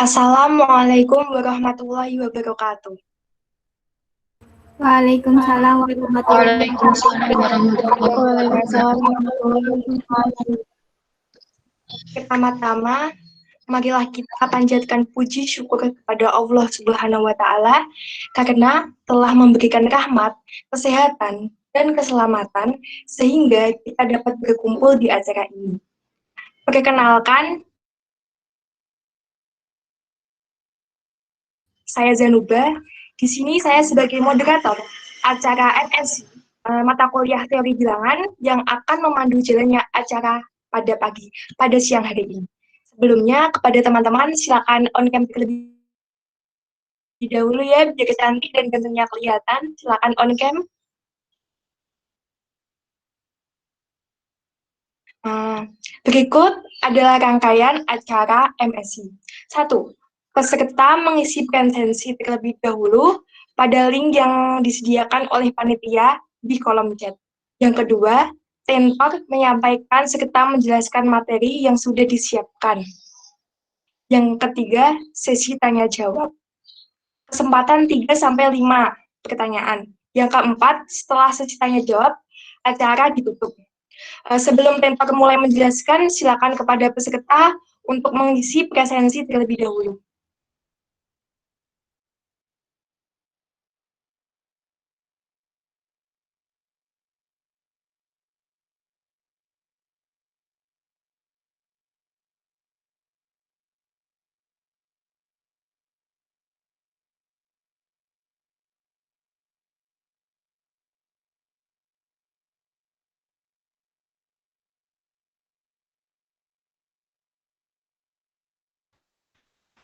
Assalamualaikum warahmatullahi wabarakatuh. Waalaikumsalam warahmatullahi Waalaikumsalam wabarakatuh. warahmatullahi Waalaikumsalam wabarakatuh. warahmatullahi wabarakatuh. Pertama-tama, marilah kita panjatkan puji syukur kepada Allah Subhanahu wa Ta'ala karena telah memberikan rahmat, kesehatan, dan keselamatan sehingga kita dapat berkumpul di acara ini. Perkenalkan, saya Zanuba. Di sini saya sebagai moderator acara MSc, mata kuliah teori bilangan yang akan memandu jalannya acara pada siang hari ini. Sebelumnya, kepada teman-teman, silakan on cam terlebih dahulu ya, biar cantik dan gantengnya kelihatan. Silakan on cam. Berikut adalah rangkaian acara MSc. 1. Peserta mengisi presensi terlebih dahulu pada link yang disediakan oleh panitia di kolom chat. Yang kedua, tentor menyampaikan serta menjelaskan materi yang sudah disiapkan. Yang ketiga, sesi tanya jawab. Kesempatan 3-5 pertanyaan. Yang keempat, setelah sesi tanya jawab, acara ditutup. Sebelum tentor mulai menjelaskan, silakan kepada peserta untuk mengisi presensi terlebih dahulu.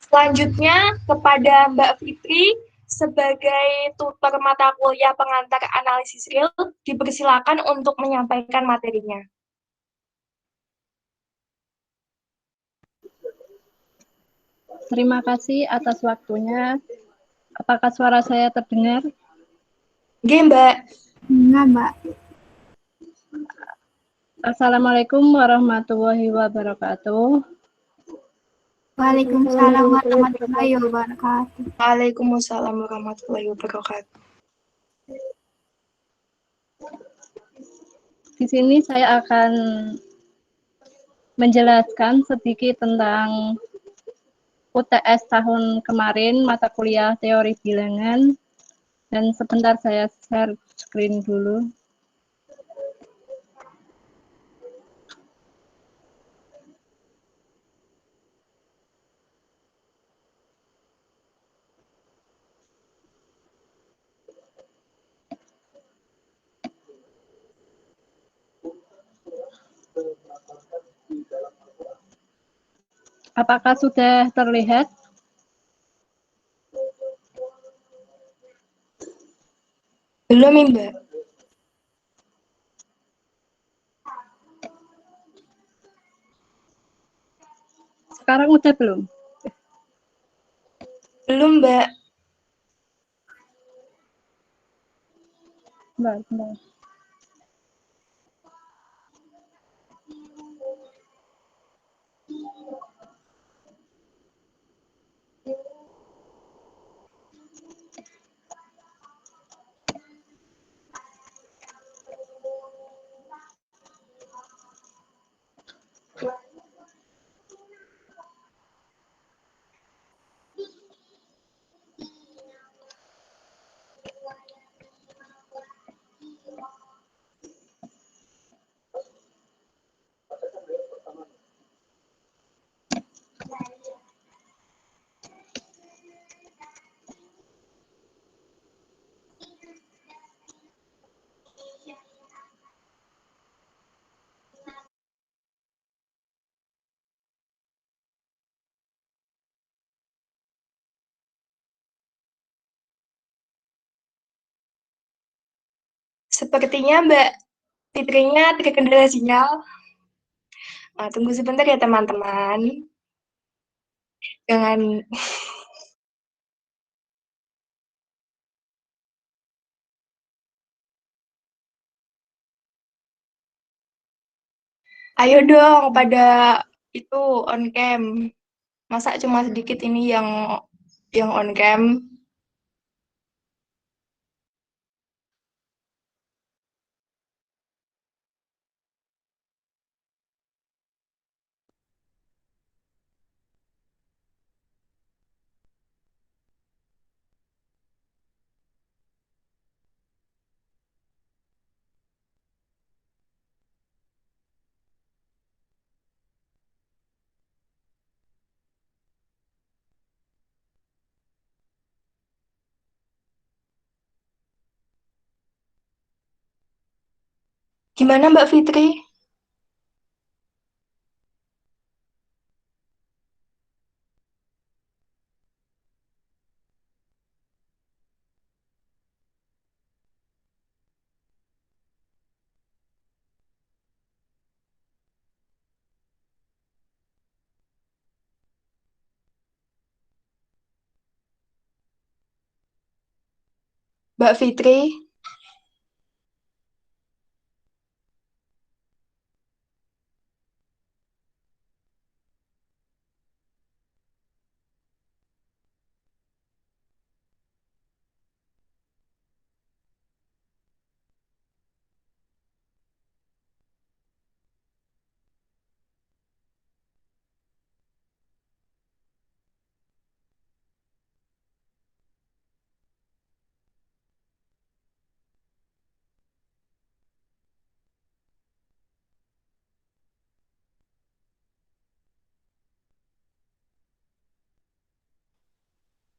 Selanjutnya, kepada Mbak Fitri, sebagai tutor mata kuliah pengantar analisis real, dipersilakan untuk menyampaikan materinya. Terima kasih atas waktunya. Apakah suara saya terdengar? Oke, Mbak. Enggak, Mbak. Assalamualaikum warahmatullahi wabarakatuh. Waalaikumsalam warahmatullahi wabarakatuh. Waalaikumsalam warahmatullahi wabarakatuh. Di sini saya akan menjelaskan sedikit tentang UTS tahun kemarin, mata kuliah teori bilangan. Dan sebentar saya share screen dulu. Apakah sudah terlihat? Belum, Mbak. Sekarang udah belum? Belum, Mbak. Bentar. Sepertinya Mbak Fitrinya terkendala sinyal. Tunggu sebentar ya teman-teman. Jangan. Ayo dong pada itu on cam. Masa cuma sedikit ini yang on cam? Gimana Mbak Fitri? Mbak Fitri?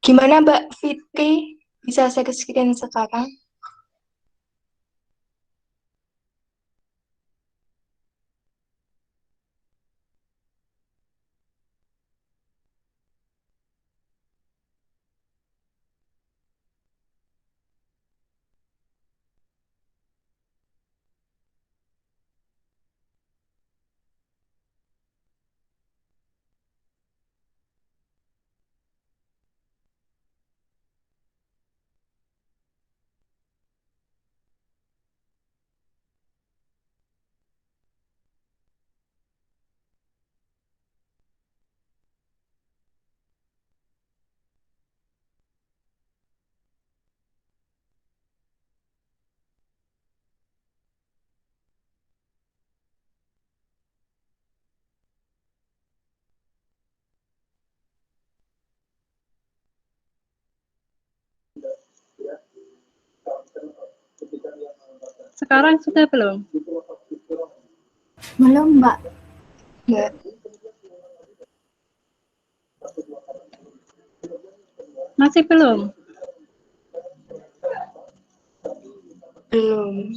Gimana Mbak Fitri? Bisa saya screen sekarang? Sekarang sudah belum? Belum, Mbak. Mbak, Masih belum? belum.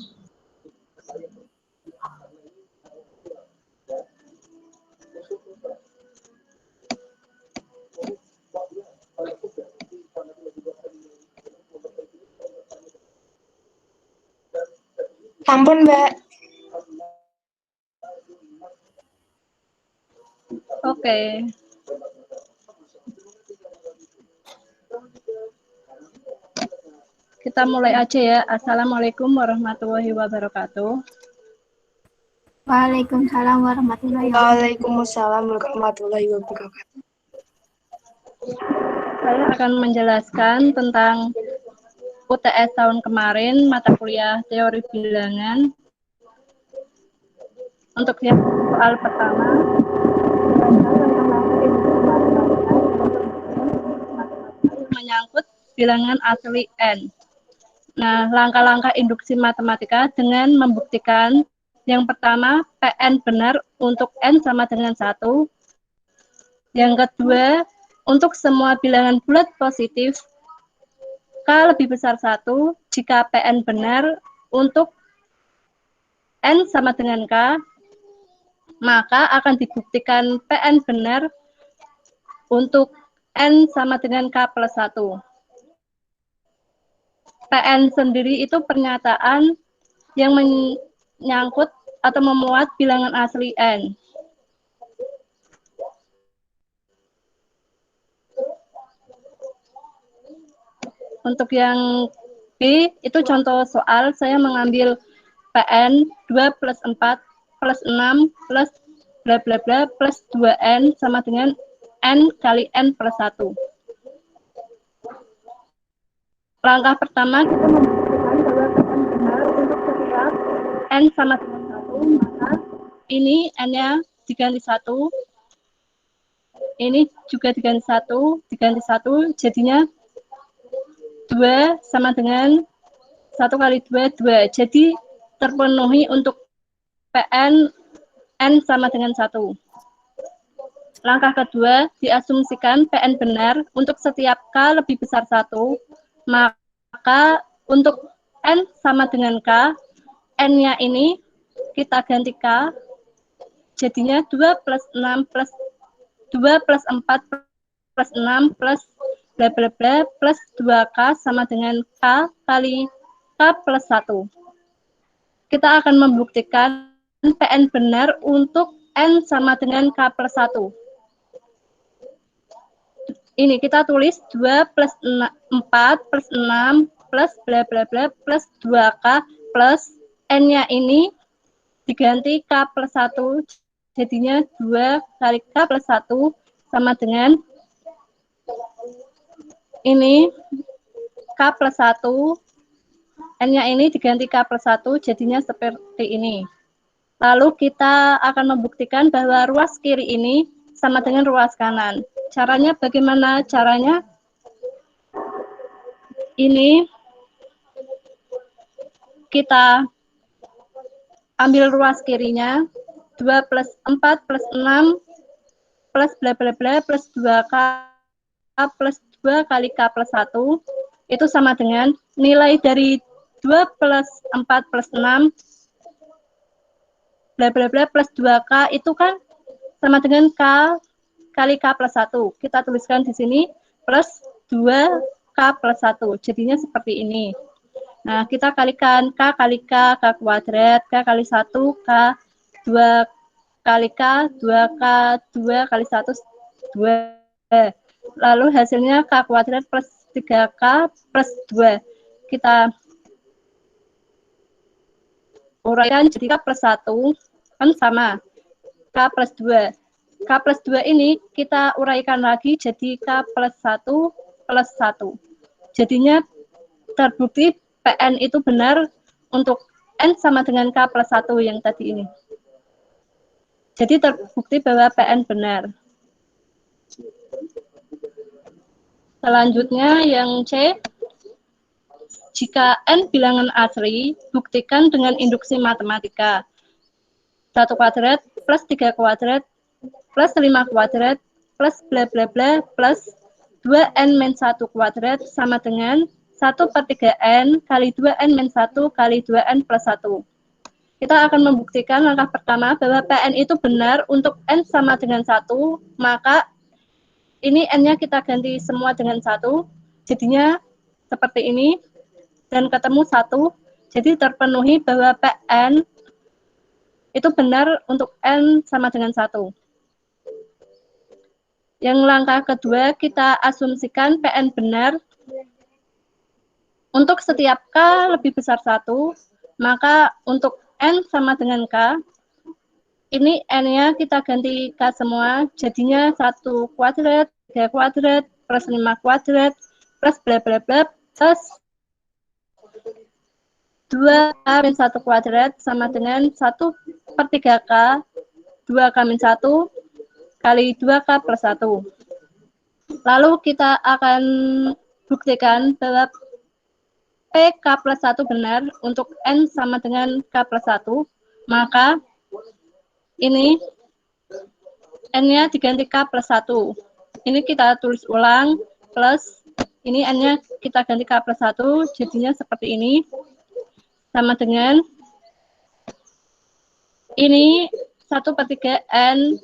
Ampun Mbak. Oke. Kita mulai aja ya. Assalamualaikum warahmatullahi wabarakatuh. Waalaikumsalam warahmatullahi wabarakatuh. Waalaikumsalam warahmatullahi wabarakatuh. Saya akan menjelaskan tentang UTS tahun kemarin, mata kuliah teori bilangan. Untuk yang soal pertama, menyangkut bilangan asli N. Nah, langkah-langkah induksi matematika dengan membuktikan yang pertama, PN benar untuk N sama dengan 1. Yang kedua, untuk semua bilangan bulat positif, K lebih besar 1 jika PN benar untuk N sama dengan K, maka akan dibuktikan PN benar untuk N sama dengan K plus 1. PN sendiri itu pernyataan yang menyangkut atau memuat bilangan asli N. Untuk yang B, itu contoh soal, saya mengambil PN 2 plus 4 plus 6 plus bla bla bla plus 2N sama dengan N kali N plus 1. Langkah pertama, kita membuktikan bahwa PN benar untuk setiap N sama dengan 1, maka ini N-nya diganti 1, ini juga diganti 1, jadinya 2 sama dengan 1 kali 2, 2. Jadi terpenuhi untuk PN N sama dengan 1. Langkah kedua, diasumsikan PN benar untuk setiap K lebih besar 1, maka untuk N sama dengan K, N-nya ini kita ganti K, jadinya 2 plus 6 plus 2 plus 4 plus 6 plus bla bla bla plus 2K sama dengan K kali K plus 1. Kita akan membuktikan PN benar untuk N sama dengan K plus 1. Ini kita tulis 2 plus 4 plus 6 plus bla bla bla plus 2K plus N-nya ini diganti K plus 1, jadinya 2 kali K plus 1 sama dengan ini K plus 1, N-nya ini diganti K plus 1, jadinya seperti ini. Lalu kita akan membuktikan bahwa ruas kiri ini sama dengan ruas kanan. Caranya bagaimana? Caranya ini kita ambil ruas kirinya 2 plus 4 plus 6 plus bla bla bla plus 2K plus 2 kali K plus 1 itu sama dengan nilai dari 2 plus 4 plus 6 bla bla bla plus 2K itu kan sama dengan K kali K plus 1. Kita tuliskan di sini plus 2K plus 1. Jadinya seperti ini. Nah, kita kalikan K kali K, K kuadrat, K kali 1, K, 2 kali K, 2K, 2 kali 1, 2. Lalu hasilnya K kuadrat plus 3K plus 2. Kita uraikan jadi K plus 1 kan sama K plus 2. K plus 2 ini kita uraikan lagi jadi K plus 1 plus 1. Jadinya terbukti PN itu benar untuk N sama dengan K plus 1 yang tadi ini. Jadi terbukti bahwa PN benar. Selanjutnya yang C. Jika N bilangan asli, buktikan dengan induksi matematika. 1 kuadrat plus 3 kuadrat plus 5 kuadrat plus bla bla bla plus 2n-1 kuadrat sama dengan 1/3n kali 2n-1 kali 2n plus 1. Kita akan membuktikan langkah pertama bahwa PN itu benar untuk n sama dengan 1, maka ini n-nya kita ganti semua dengan 1, jadinya seperti ini, dan ketemu 1, jadi terpenuhi bahwa PN itu benar untuk n sama dengan 1. Yang langkah kedua, kita asumsikan PN benar untuk setiap K lebih besar 1, maka untuk N sama dengan K, ini N-nya kita ganti K semua, jadinya 1 kuadrat, 3 kuadrat, plus 5 kuadrat, plus bla bla bla, plus 2K-1 kuadrat sama dengan 1/3K, 2K-1, kali 2K plus 1. Lalu kita akan buktikan bahwa PK plus 1 benar untuk N sama dengan K plus 1, maka ini N-nya diganti K plus 1. Ini kita tulis ulang, plus ini N-nya kita ganti K plus 1, jadinya seperti ini, sama dengan ini 1/3N,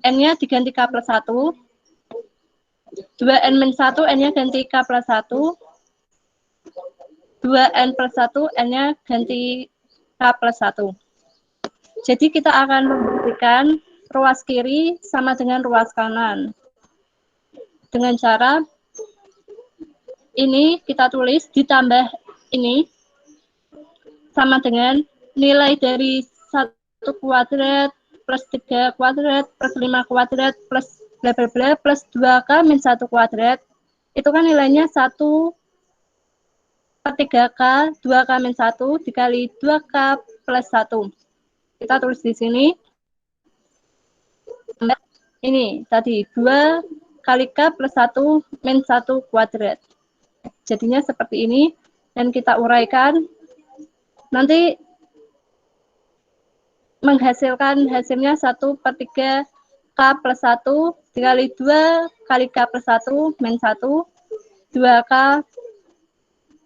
N-nya diganti K plus 1, 2N-1, N-nya ganti K plus 1, 2N plus 1, N-nya ganti K plus 1. Jadi kita akan membuktikan ruas kiri sama dengan ruas kanan. Dengan cara ini kita tulis ditambah ini sama dengan nilai dari 1 kuadrat plus 3 kuadrat plus 5 kuadrat plus bla bla bla plus 2K min 1 kuadrat. Itu kan nilainya 1/3K 2K min 1 dikali 2K plus 1. Kita tulis di sini. Ini tadi 2 kali K plus 1 min 1 kuadrat. Jadinya seperti ini. Dan kita uraikan. Nanti menghasilkan hasilnya 1/3 K plus 1 dikali 2 kali K plus 1 min 1 2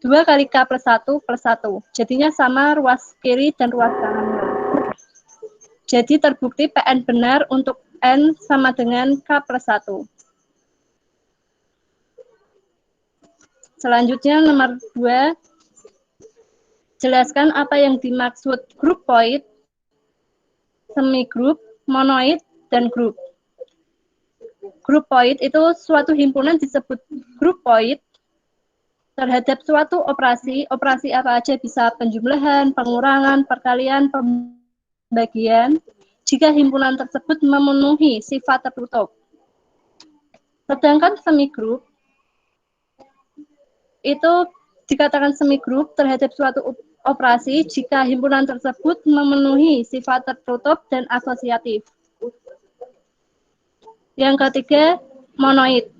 kali K plus 1 plus 1. Jadinya sama ruas kiri dan ruas kanannya. Jadi terbukti PN benar untuk N sama dengan K plus 1. Selanjutnya nomor 2. Jelaskan apa yang dimaksud grup point, semigroup, monoid, dan grup. Grup point itu suatu himpunan disebut grup point terhadap suatu operasi. Operasi apa aja, bisa penjumlahan, pengurangan, perkalian, pembagian, jika himpunan tersebut memenuhi sifat tertutup. Sedangkan semigroup itu dikatakan semigroup terhadap suatu operasi jika himpunan tersebut memenuhi sifat tertutup dan asosiatif. Yang ketiga, monoid.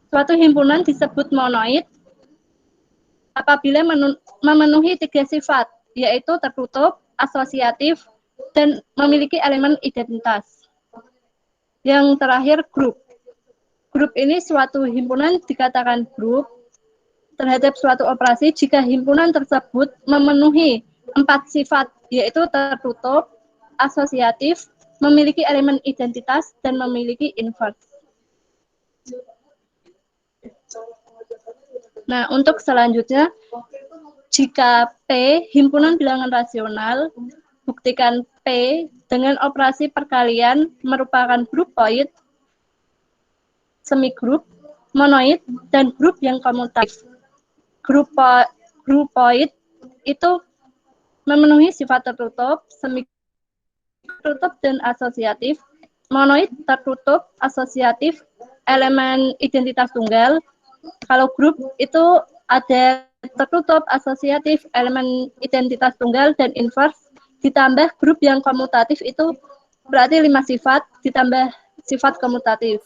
Suatu himpunan disebut monoid apabila memenuhi 3 sifat, yaitu tertutup, asosiatif, dan memiliki elemen identitas. Yang terakhir, grup. Grup ini suatu himpunan dikatakan grup terhadap suatu operasi jika himpunan tersebut memenuhi 4 sifat, yaitu tertutup, asosiatif, memiliki elemen identitas, dan memiliki inverse. Nah, untuk selanjutnya, jika P himpunan bilangan rasional, buktikan P dengan operasi perkalian merupakan grup point, semigroup, monoid, dan grup yang komutatif. Grup point itu memenuhi sifat tertutup, semigroup dan asosiatif, monoid tertutup, asosiatif, elemen identitas tunggal. Kalau grup itu ada tertutup, asosiatif, elemen identitas tunggal, dan inverse, ditambah grup yang komutatif itu berarti 5 sifat, ditambah sifat komutatif.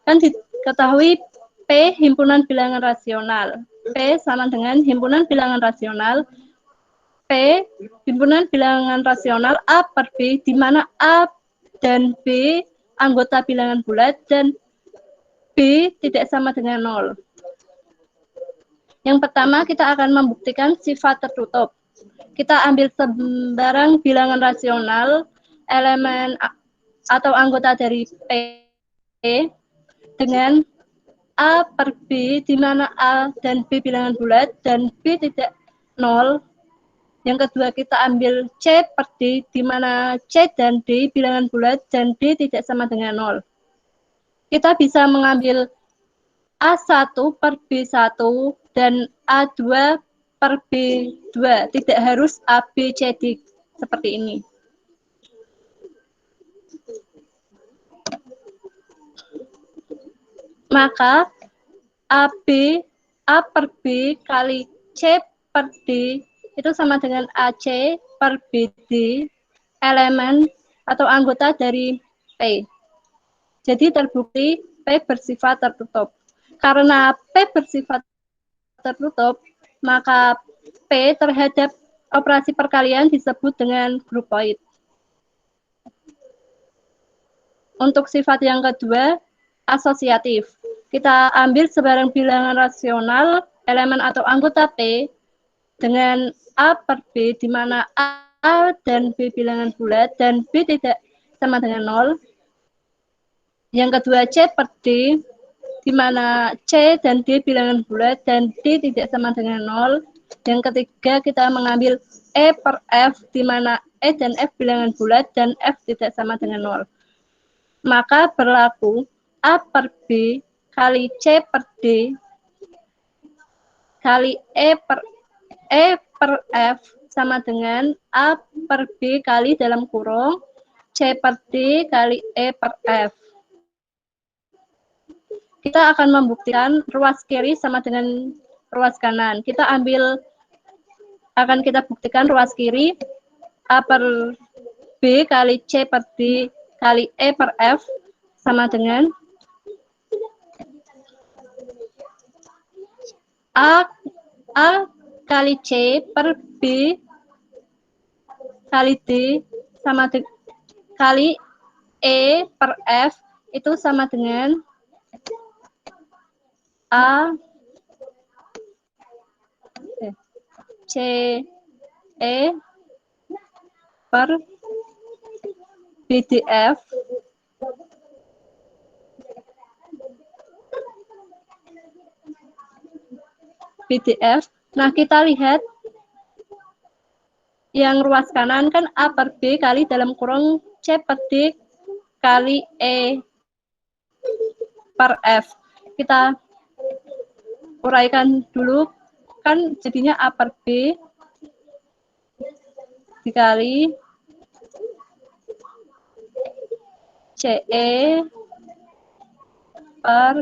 Kan diketahui P himpunan bilangan rasional. P sama dengan himpunan bilangan rasional. P himpunan bilangan rasional A per B, di mana A dan B anggota bilangan bulat dan B tidak sama dengan 0. Yang pertama kita akan membuktikan sifat tertutup. Kita ambil sembarang bilangan rasional, elemen atau anggota dari P dengan A per B, di mana A dan B bilangan bulat dan B tidak 0. Yang kedua kita ambil C per D, di mana C dan D bilangan bulat dan D tidak sama dengan 0. Kita bisa mengambil A1 per B1 dan A2 per B2. Tidak harus A, B, C, D seperti ini. Maka A per B kali C per D itu sama dengan AC per BD, elemen atau anggota dari P. Jadi terbukti P bersifat tertutup. Karena P bersifat tertutup, maka P terhadap operasi perkalian disebut dengan grup point. Untuk sifat yang kedua, asosiatif. Kita ambil sebarang bilangan rasional, elemen atau anggota P dengan A per B, di mana A dan B bilangan bulat dan B tidak sama dengan 0. Yang kedua, C per D, di mana C dan D bilangan bulat dan D tidak sama dengan 0. Yang ketiga, kita mengambil E per F, di mana E dan F bilangan bulat dan F tidak sama dengan 0. Maka berlaku A per B kali C per D kali E per F sama dengan A per B kali dalam kurung C per D kali E per F. Kita akan membuktikan ruas kiri sama dengan ruas kanan. Akan kita buktikan ruas kiri A per B kali C per D kali E per F sama dengan A kali C per B kali D sama kali E per F itu sama dengan A C E per BDF BDF. Nah, kita lihat yang ruas kanan kan A per B kali dalam kurung C per D kali E per F. Kita uraikan dulu, kan jadinya A per B dikali CE per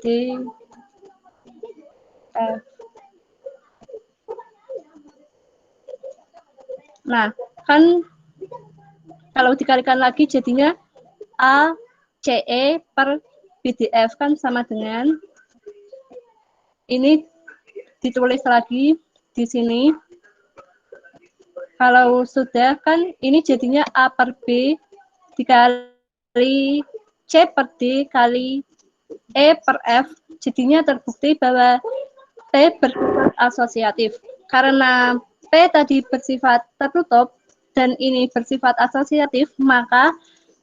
D F. Nah, kan kalau dikalikan lagi jadinya A CE per BDF kan sama dengan ini ditulis lagi di sini. Kalau sudah kan ini jadinya A per B dikali C per D kali E per F. Jadinya terbukti bahwa P bersifat asosiatif. Karena P tadi bersifat tertutup dan ini bersifat asosiatif, maka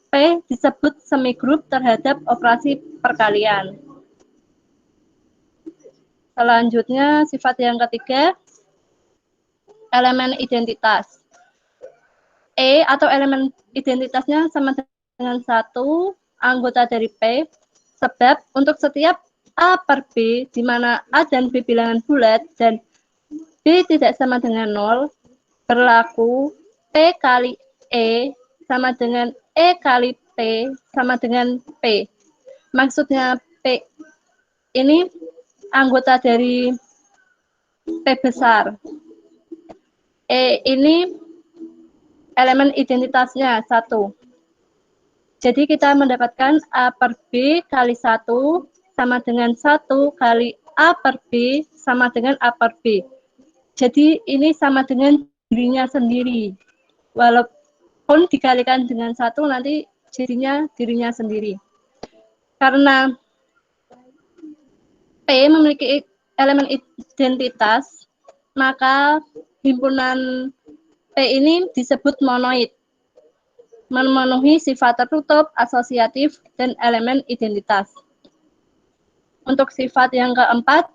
P disebut semigroup terhadap operasi perkalian. Selanjutnya, sifat yang ketiga, elemen identitas. E atau elemen identitasnya sama dengan 1 anggota dari P, sebab untuk setiap A per B, di mana A dan B bilangan bulat dan B tidak sama dengan 0, berlaku P kali E sama dengan E kali P sama dengan P. Maksudnya P ini anggota dari P besar. E ini elemen identitasnya 1. Jadi kita mendapatkan A per B kali 1 sama dengan 1 kali A per B sama dengan A per B. Jadi ini sama dengan dirinya sendiri. Walaupun dikalikan dengan 1 nanti jadinya dirinya sendiri. Karena P memiliki elemen identitas, maka himpunan P ini disebut monoid, memenuhi sifat tertutup, asosiatif, dan elemen identitas. Untuk sifat yang keempat,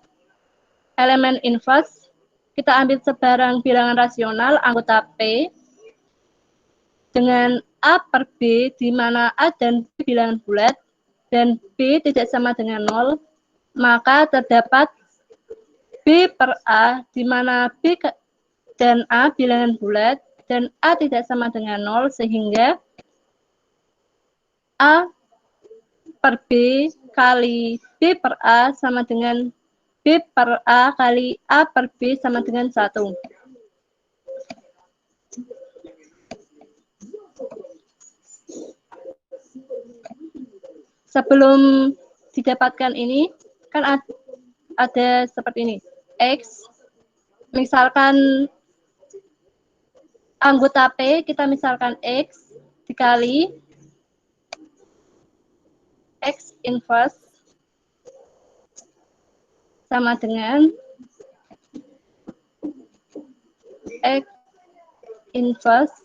elemen inverse, kita ambil sebarang bilangan rasional anggota P dengan A per B, di mana A dan B bilangan bulat, dan B tidak sama dengan 0, maka terdapat B per A, di mana B dan A bilangan bulat, dan A tidak sama dengan 0, sehingga A per B kali B per A sama dengan B per A kali A per B sama dengan 1. Sebelum didapatkan ini, kan ada seperti ini. X, misalkan anggota P, kita misalkan X dikali X inverse sama dengan X inverse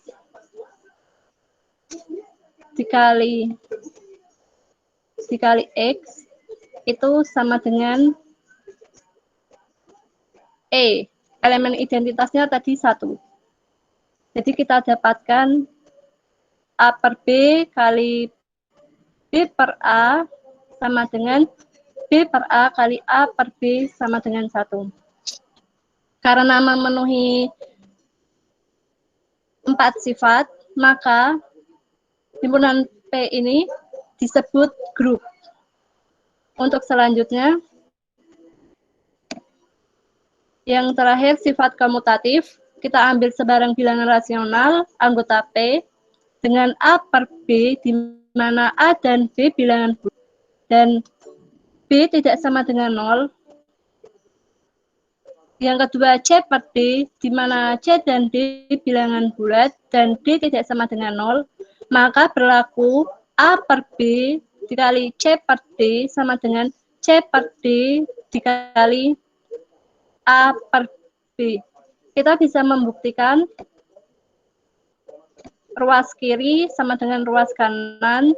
dikali X itu sama dengan E. Elemen identitasnya tadi 1. Jadi kita dapatkan A per B kali B per A sama dengan B per A kali A per B sama dengan 1. Karena memenuhi 4 sifat, maka himpunan P ini disebut grup. Untuk selanjutnya, yang terakhir sifat komutatif, kita ambil sebarang bilangan rasional anggota P dengan A per B, di mana A dan B bilangan bulat dan B tidak sama dengan 0. Yang kedua, C per D, di mana C dan D bilangan bulat dan D tidak sama dengan 0, maka berlaku A per B dikali C per D sama dengan C per D dikali A per B. Kita bisa membuktikan ruas kiri sama dengan ruas kanan.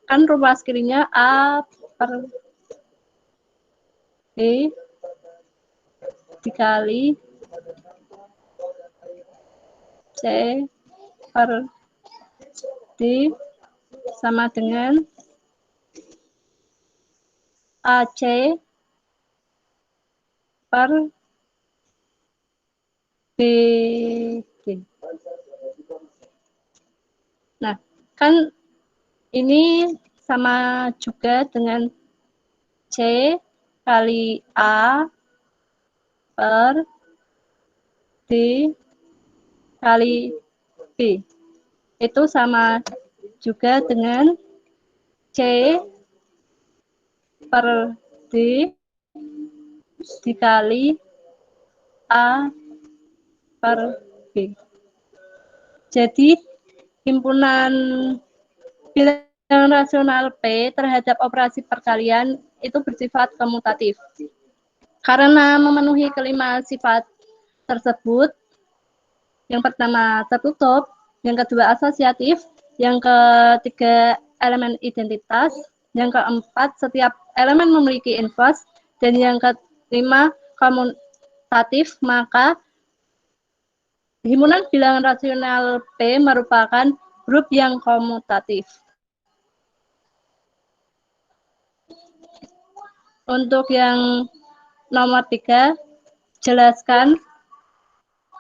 Kan ruas kirinya A per B dikali C per D sama dengan AC per BD. Nah, kan ini sama juga dengan C kali A per D kali B. Itu sama juga dengan C per D dikali A per B. Jadi, himpunan bilangan rasional P terhadap operasi perkalian itu bersifat komutatif. Karena memenuhi kelima sifat tersebut, yang pertama tertutup, yang kedua asosiatif, yang ketiga elemen identitas, yang keempat setiap elemen memiliki inverse, dan yang kelima komutatif, maka himpunan bilangan rasional P merupakan grup yang komutatif. Untuk yang nomor 3, jelaskan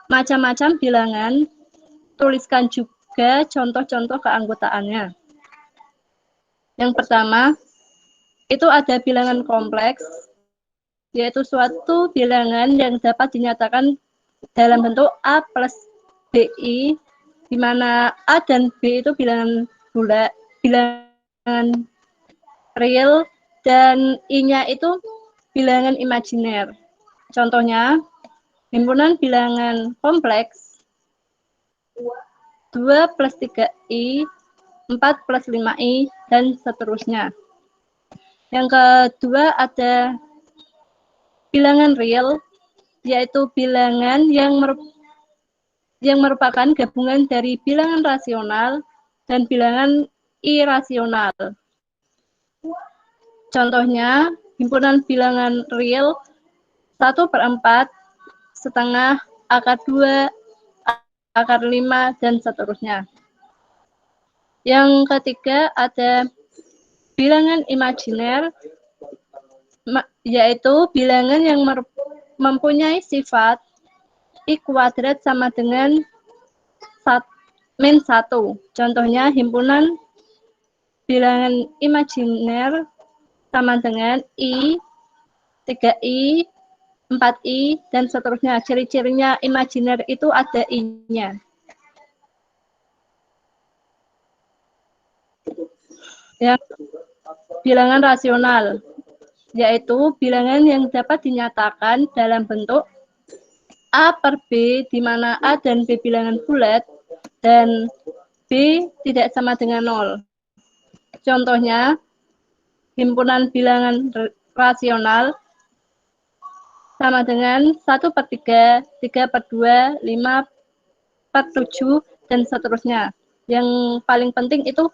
macam-macam bilangan, tuliskan juga contoh-contoh keanggotaannya. Yang pertama, itu ada bilangan kompleks, yaitu suatu bilangan yang dapat dinyatakan dalam bentuk A plus BI, di mana A dan B itu bilangan bulat, bilangan real, dan I-nya itu bilangan imajiner. Contohnya, himpunan bilangan kompleks 2 plus 3I, 4 plus 5I, dan seterusnya. Yang kedua ada bilangan real, yaitu bilangan yang merupakan gabungan dari bilangan rasional dan bilangan irasional. Contohnya, himpunan bilangan real 1/4, setengah, akar 2, akar 5, dan seterusnya. Yang ketiga ada bilangan imajiner, yaitu bilangan yang mempunyai sifat I kuadrat sama dengan min 1. Contohnya, himpunan bilangan imajiner sama dengan I, 3I, 4I, dan seterusnya. Ciri-cirinya imajiner itu ada I-nya. Yang bilangan rasional, yaitu bilangan yang dapat dinyatakan dalam bentuk A per B, di mana A dan B bilangan bulat, dan B tidak sama dengan 0. Contohnya, himpunan bilangan rasional sama dengan 1/3, 3/2, 5/7, dan seterusnya. Yang paling penting itu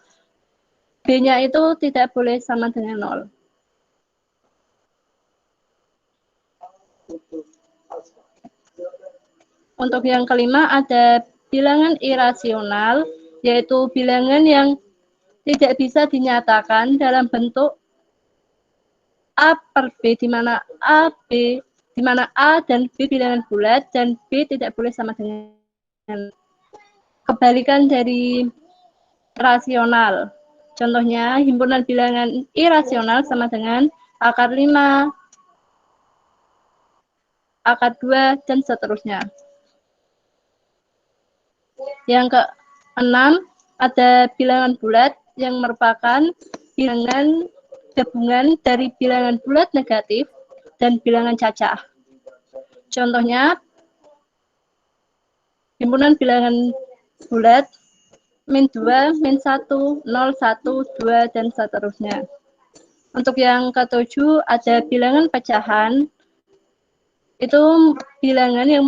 B-nya itu tidak boleh sama dengan 0. Untuk yang kelima ada bilangan irasional, yaitu bilangan yang tidak bisa dinyatakan dalam bentuk A per B, di mana A dan B bilangan bulat dan B tidak boleh sama dengan. kebalikan dari rasional. Contohnya, himpunan bilangan irasional sama dengan akar 5, akar 2, dan seterusnya. Yang keenam, ada bilangan bulat yang merupakan bilangan gabungan dari bilangan bulat negatif dan bilangan cacah. Contohnya, himpunan bilangan bulat min 2, min 1, 0, 1, 2, dan seterusnya. Untuk yang ketujuh, ada bilangan pecahan. Itu bilangan yang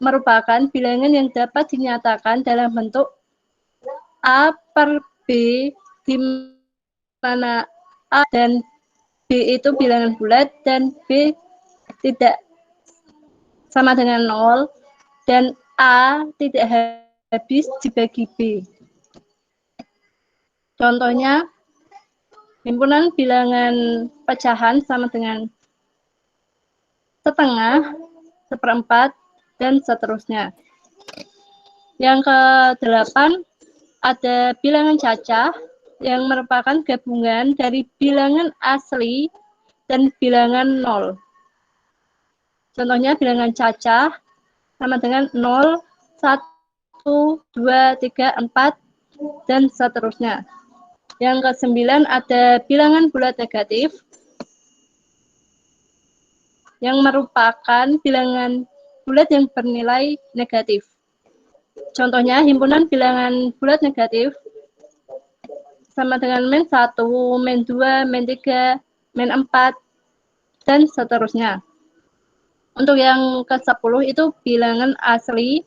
merupakan bilangan yang dapat dinyatakan dalam bentuk A per B, di mana A dan B itu bilangan bulat dan B tidak sama dengan 0, dan A tidak habis dibagi B. Contohnya, himpunan bilangan pecahan sama dengan setengah, seperempat, dan seterusnya. Yang ke-8, ada bilangan cacah yang merupakan gabungan dari bilangan asli dan bilangan 0. Contohnya, bilangan cacah sama dengan 0, 1, 2, 3, 4, dan seterusnya. Yang ke-9, ada bilangan bulat negatif yang merupakan bilangan bulat yang bernilai negatif. Contohnya, himpunan bilangan bulat negatif sama dengan min 1, min 2, min 3, min 4, dan seterusnya. Untuk yang ke-10 itu bilangan asli,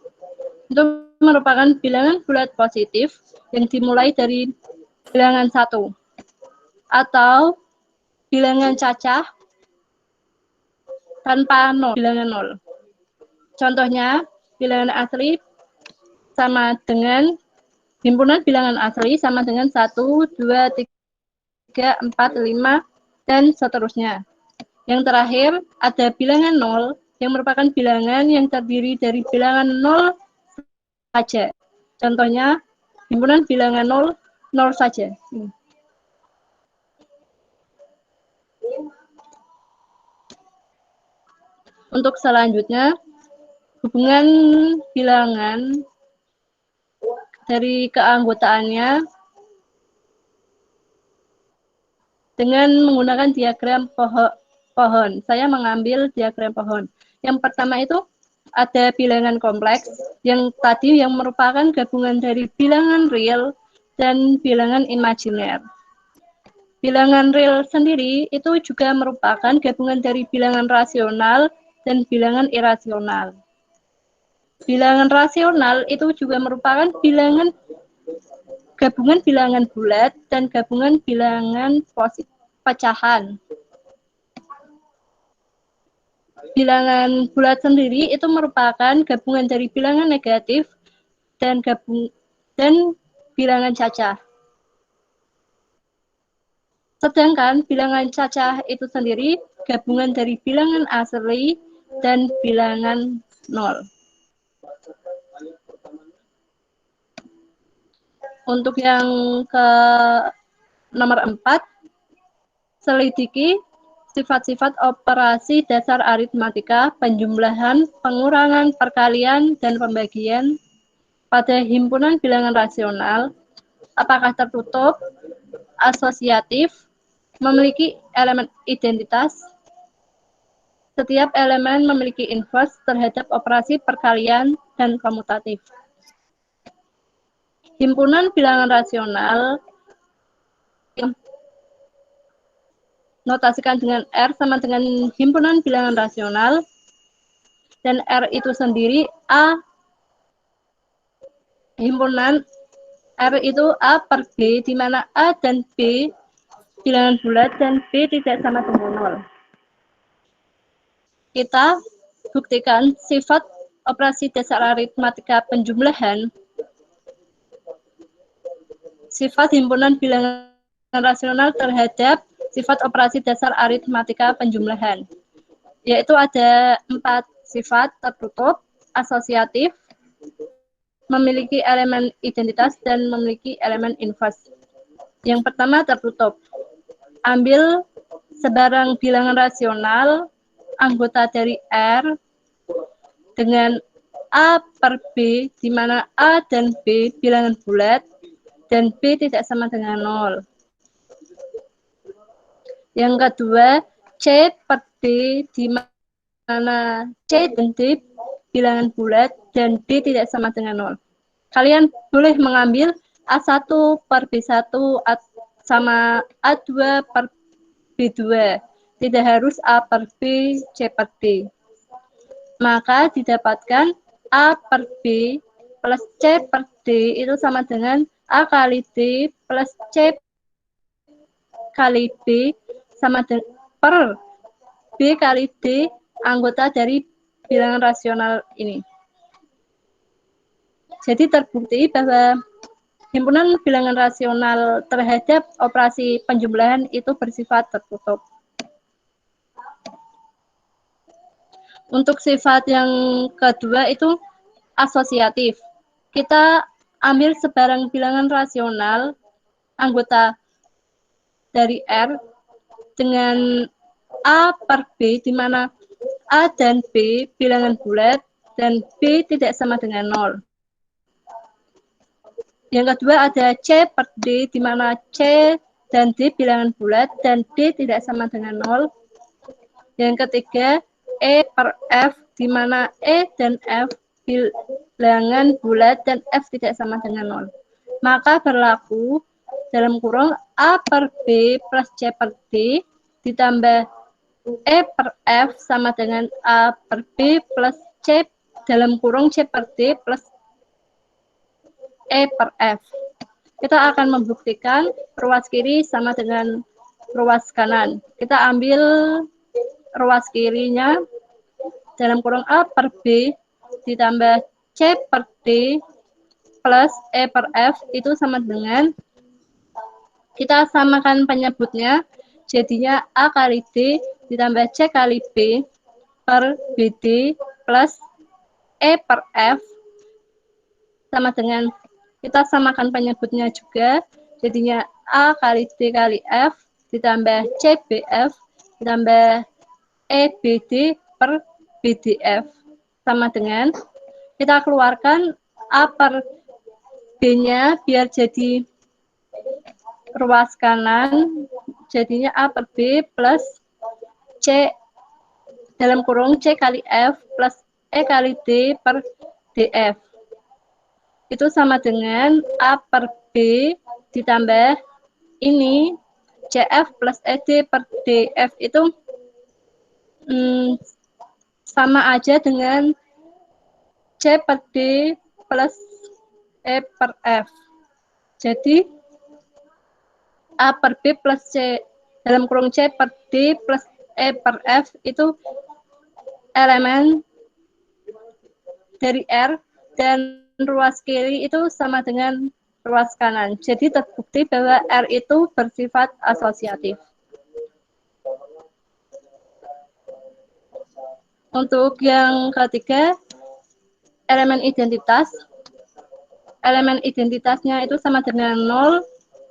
itu merupakan bilangan bulat positif yang dimulai dari bilangan 1, atau bilangan cacah tanpa 0, bilangan 0. Contohnya, bilangan asli sama dengan himpunan bilangan asli sama dengan 1, 2, 3, 4, 5, dan seterusnya. Yang terakhir, ada bilangan 0 yang merupakan bilangan yang terdiri dari bilangan 0 saja. Contohnya, himpunan bilangan 0, 0 saja. Untuk selanjutnya, hubungan bilangan dari keanggotaannya dengan menggunakan diagram pohon. Saya mengambil diagram pohon. Yang pertama itu ada bilangan kompleks yang tadi yang merupakan gabungan dari bilangan real dan bilangan imajiner. Bilangan real sendiri itu juga merupakan gabungan dari bilangan rasional dan bilangan irasional. Bilangan rasional itu juga merupakan gabungan bilangan bulat dan gabungan bilangan pecahan. Bilangan bulat sendiri itu merupakan gabungan dari bilangan negatif dan bilangan cacah. Sedangkan bilangan cacah itu sendiri gabungan dari bilangan asli dan bilangan 0. Untuk yang ke nomor 4, selidiki sifat-sifat operasi dasar aritmatika, penjumlahan, pengurangan, perkalian, dan pembagian pada himpunan bilangan rasional. Apakah tertutup, asosiatif, memiliki elemen identitas? Setiap elemen memiliki inverse terhadap operasi perkalian dan komutatif. Himpunan bilangan rasional notasikan dengan R sama dengan himpunan bilangan rasional, dan R itu sendiri A, himpunan R itu A per B, di mana A dan B bilangan bulat dan B tidak sama dengan 0. Kita buktikan sifat operasi dasar aritmatika penjumlahan, sifat himpunan bilangan rasional terhadap sifat operasi dasar aritmatika penjumlahan, yaitu ada 4 sifat: tertutup, asosiatif, memiliki elemen identitas dan memiliki elemen inverse. Yang pertama tertutup. Ambil sebarang bilangan rasional anggota dari R dengan A per B, di mana A dan B bilangan bulat dan B tidak sama dengan 0. Yang kedua, C per D, di mana C dan D bilangan bulat dan D tidak sama dengan 0. Kalian boleh mengambil A1 per B1 sama A2 per B2. Tidak harus A per B, C per D. Maka didapatkan A per B plus C per D itu sama dengan A kali D plus C kali B sama dengan per B kali D anggota dari bilangan rasional ini. Jadi terbukti bahwa himpunan bilangan rasional terhadap operasi penjumlahan itu bersifat tertutup. Untuk sifat yang kedua itu asosiatif. Kita ambil sebarang bilangan rasional anggota dari R dengan A per B, di mana A dan B bilangan bulat dan B tidak sama dengan 0. Yang kedua ada C per D, di mana C dan D bilangan bulat dan D tidak sama dengan 0. Yang ketiga, E per F, di mana E dan F bilangan bulat dan F tidak sama dengan 0. Maka berlaku dalam kurung A per B plus C per D ditambah E per F sama dengan A per B plus C dalam kurung C per D plus E per F. Kita akan membuktikan ruas kiri sama dengan ruas kanan. Kita ambil ruas kirinya dalam kurung A per B ditambah C per D plus E per F itu sama dengan, kita samakan penyebutnya, jadinya A kali D ditambah C kali B per BD plus E per F sama dengan, kita samakan penyebutnya juga, jadinya A kali D kali F ditambah CBF ditambah EBD per BDF sama dengan, kita keluarkan A per B-nya biar jadi ruas kanan, jadinya A per B plus C dalam kurung C kali F plus E kali D per DF. Itu sama dengan A per B ditambah ini CF plus ED per DF itu sama aja dengan C per D plus E per F. Jadi A per B plus C dalam kurung C per D plus E per F itu elemen dari R, dan ruas kiri itu sama dengan ruas kanan. Jadi terbukti bahwa R itu bersifat asosiatif. Untuk yang ketiga, elemen identitas. Elemen identitasnya itu sama dengan 0,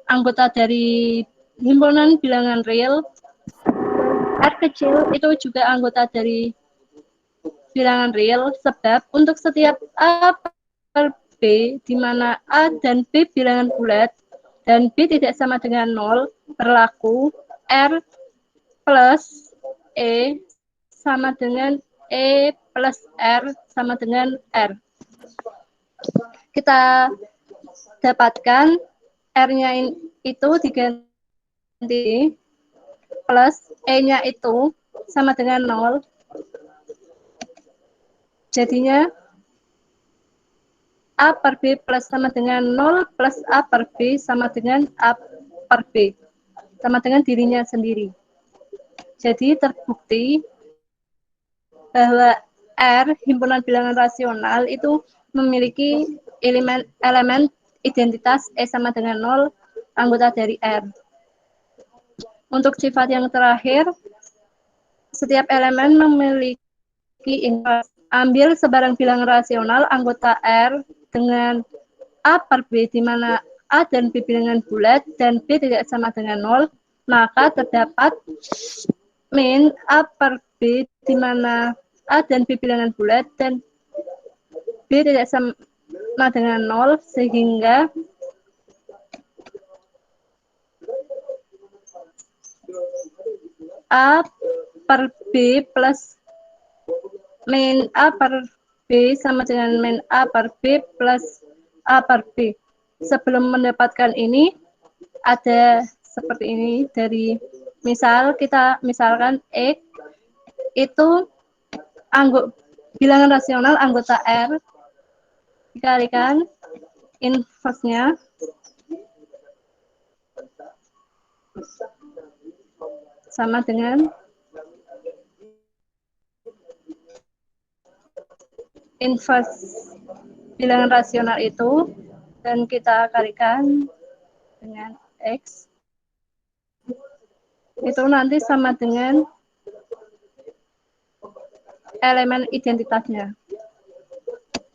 anggota dari himpunan bilangan real. R kecil itu juga anggota dari bilangan real, sebab untuk setiap A per B, di mana A dan B bilangan bulat dan B tidak sama dengan 0, berlaku R plus E sama dengan E plus R sama dengan R. Kita dapatkan R-nya itu diganti plus E-nya itu sama dengan 0. Jadinya A per B plus sama dengan 0 plus A per B sama dengan A per B. Sama dengan dirinya sendiri. Jadi terbukti bahwa R, himpunan bilangan rasional, itu memiliki elemen identitas E sama dengan 0, anggota dari R. Untuk sifat yang terakhir, setiap elemen memiliki inverse. Ambil sebarang bilangan rasional anggota R dengan A per B, di mana A dan B bilangan bulat dan B tidak sama dengan 0, maka terdapat min A per B, di mana A dan B bilangan bulat dan B tidak sama dengan 0, sehingga A per B plus min A per B sama dengan min A per B plus A per B. Sebelum mendapatkan ini, ada seperti ini. Dari misalkan X itu bilangan rasional anggota R dikalikan inverse-nya sama dengan inverse bilangan rasional itu, dan kita kalikan dengan X, itu nanti sama dengan elemen identitasnya.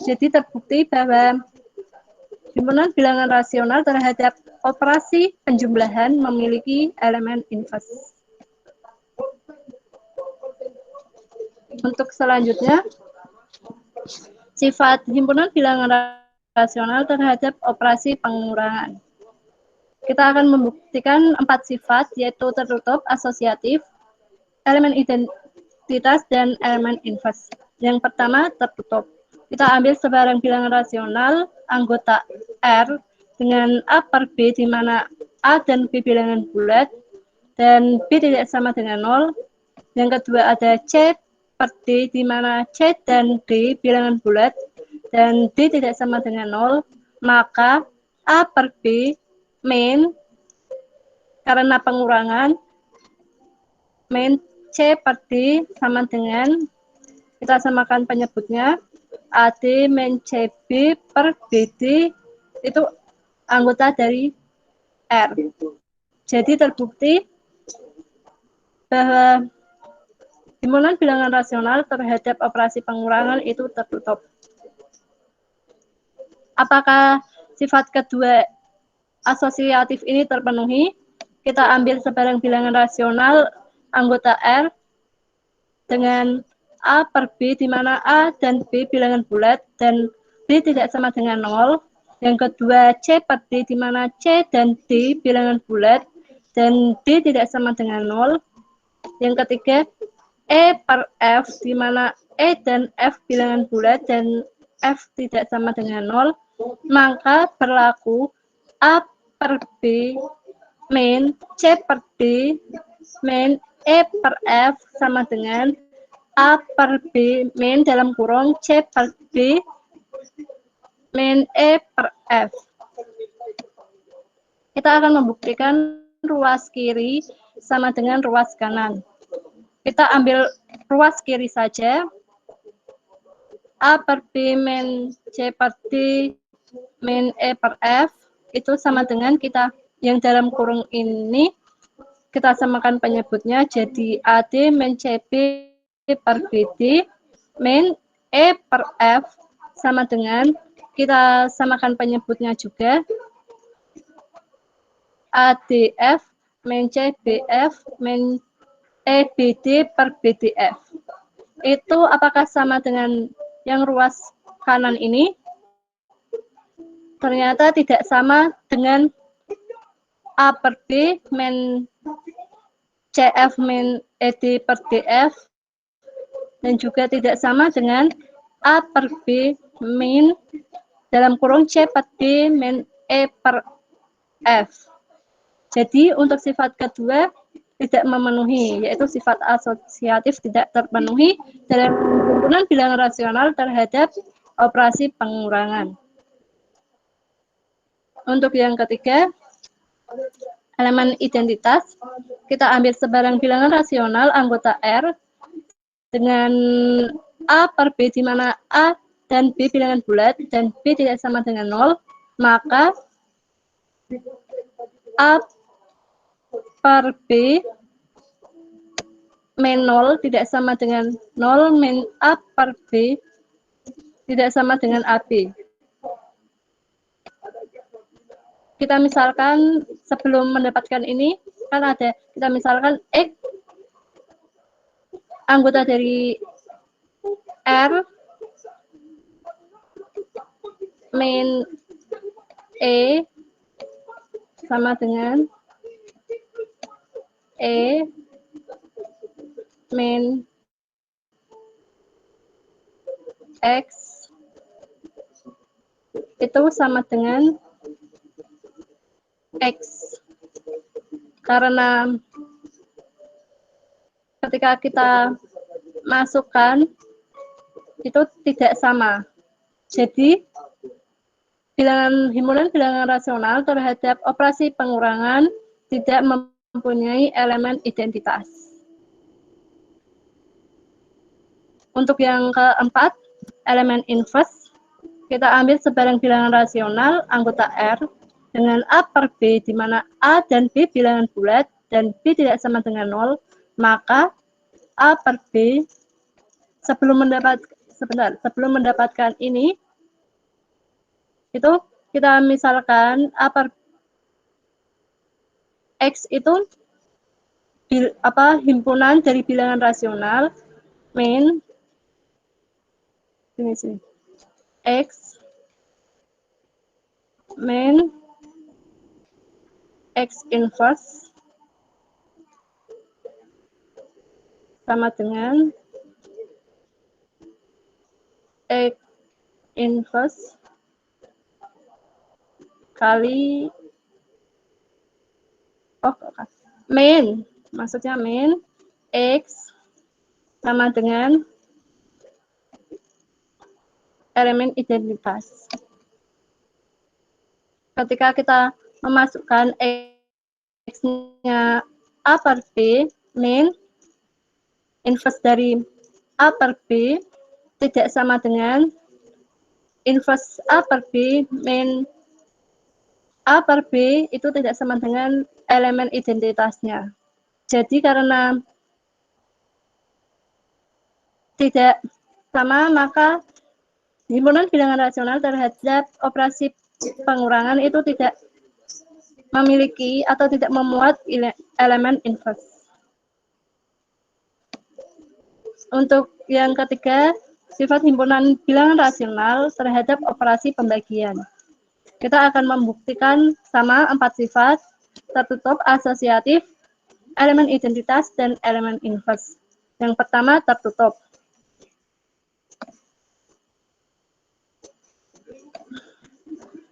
Jadi terbukti bahwa himpunan bilangan rasional terhadap operasi penjumlahan memiliki elemen inverse. Untuk selanjutnya, sifat himpunan bilangan rasional terhadap operasi pengurangan. Kita akan membuktikan 4 sifat, yaitu tertutup, asosiatif, elemen identitas, dan elemen inverse. Yang pertama, tertutup. Kita ambil sebarang bilangan rasional anggota R dengan A per B, di mana A dan B bilangan bulat dan B tidak sama dengan 0. Yang kedua ada C per D, di mana C dan D bilangan bulat dan D tidak sama dengan 0, maka A per B min, karena pengurangan, min C per D sama dengan, kita samakan penyebutnya, AD min CB per BD, itu anggota dari R. Jadi terbukti bahwa himpunan bilangan rasional terhadap operasi pengurangan itu tertutup. Apakah sifat kedua asosiatif ini terpenuhi? Kita ambil sebarang bilangan rasional anggota R dengan A per B, di mana A dan B bilangan bulat dan B tidak sama dengan 0. Yang kedua C per D, di mana C dan D bilangan bulat dan D tidak sama dengan 0. Yang ketiga E per F, di mana E dan F bilangan bulat dan F tidak sama dengan 0, maka berlaku A per B min C per D min E per F sama dengan A per B min dalam kurung C per D min E per F. Kita akan membuktikan ruas kiri sama dengan ruas kanan. Kita ambil ruas kiri saja. A per B min C per D min E per F itu sama dengan, kita yang dalam kurung ini kita samakan penyebutnya, jadi AD min CB per BD min E per F sama dengan, kita samakan penyebutnya juga, ADF min CBF min EBD per BDF. Itu apakah sama dengan yang ruas kanan ini? Ternyata tidak sama dengan A per B min CF min ED per DF, dan juga tidak sama dengan A per B min dalam kurung C per D min E per F. Jadi untuk sifat kedua tidak memenuhi, yaitu sifat asosiatif tidak terpenuhi dalam himpunan bilangan rasional terhadap operasi pengurangan. Untuk yang ketiga, elemen identitas, kita ambil sebarang bilangan rasional anggota R dengan A per B, di mana A dan B bilangan bulat dan B tidak sama dengan 0, maka A per B min 0 tidak sama dengan 0 min A per B tidak sama dengan AB. kita misalkan sebelum mendapatkan ini, kan ada, kita misalkan X, anggota dari R, min E, sama dengan E, min X, itu sama dengan X. Karena ketika kita masukkan itu tidak sama. Jadi himpunan bilangan rasional terhadap operasi pengurangan tidak mempunyai elemen identitas. Untuk yang keempat, elemen inverse, kita ambil sebarang bilangan rasional anggota R dengan A per B, di mana A dan B bilangan bulat dan B tidak sama dengan 0, maka A per B sebelum mendapatkan ini, itu kita misalkan A per X itu himpunan dari bilangan rasional min X min X inverse sama dengan X inverse kali min, maksudnya min X sama dengan elemen identitas. Ketika kita memasukkan X-nya A per B, min inverse dari A per B tidak sama dengan inverse A per B min A per B itu tidak sama dengan elemen identitasnya. Jadi karena tidak sama, maka himpunan bilangan rasional terhadap operasi pengurangan itu tidak memiliki atau tidak memuat elemen inverse. Untuk yang ketiga, sifat himpunan bilangan rasional terhadap operasi pembagian. Kita akan membuktikan sama 4 sifat, tertutup, asosiatif, elemen identitas, dan elemen inverse. Yang pertama, tertutup.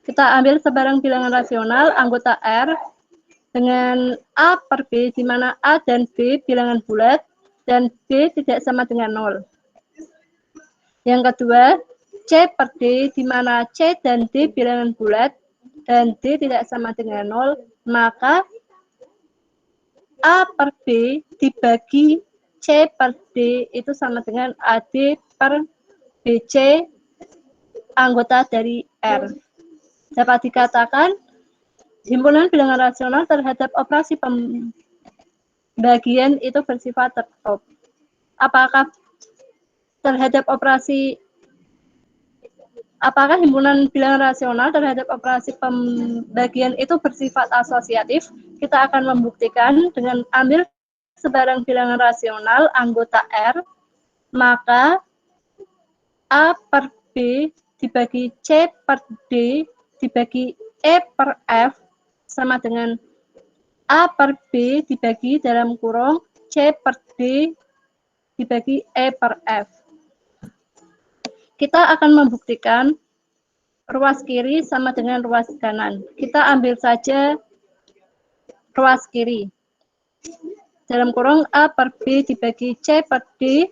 Kita ambil sebarang bilangan rasional anggota R dengan A per B, di mana A dan B bilangan bulat, dan B tidak sama dengan 0. Yang kedua, C per D, di mana C dan D bilangan bulat, dan D tidak sama dengan 0, maka A per B dibagi C per D itu sama dengan AD per BC anggota dari R. Dapat dikatakan, himpunan bilangan rasional terhadap operasi pembagian itu bersifat tertutup. Apakah himpunan bilangan rasional terhadap operasi pembagian itu bersifat asosiatif? Kita akan membuktikan dengan ambil sebarang bilangan rasional anggota R, maka A per B dibagi C per D dibagi E per F sama dengan A per B dibagi dalam kurung C per D dibagi E per F. Kita akan membuktikan ruas kiri sama dengan ruas kanan. Kita ambil saja ruas kiri. Dalam kurung A per B dibagi C per D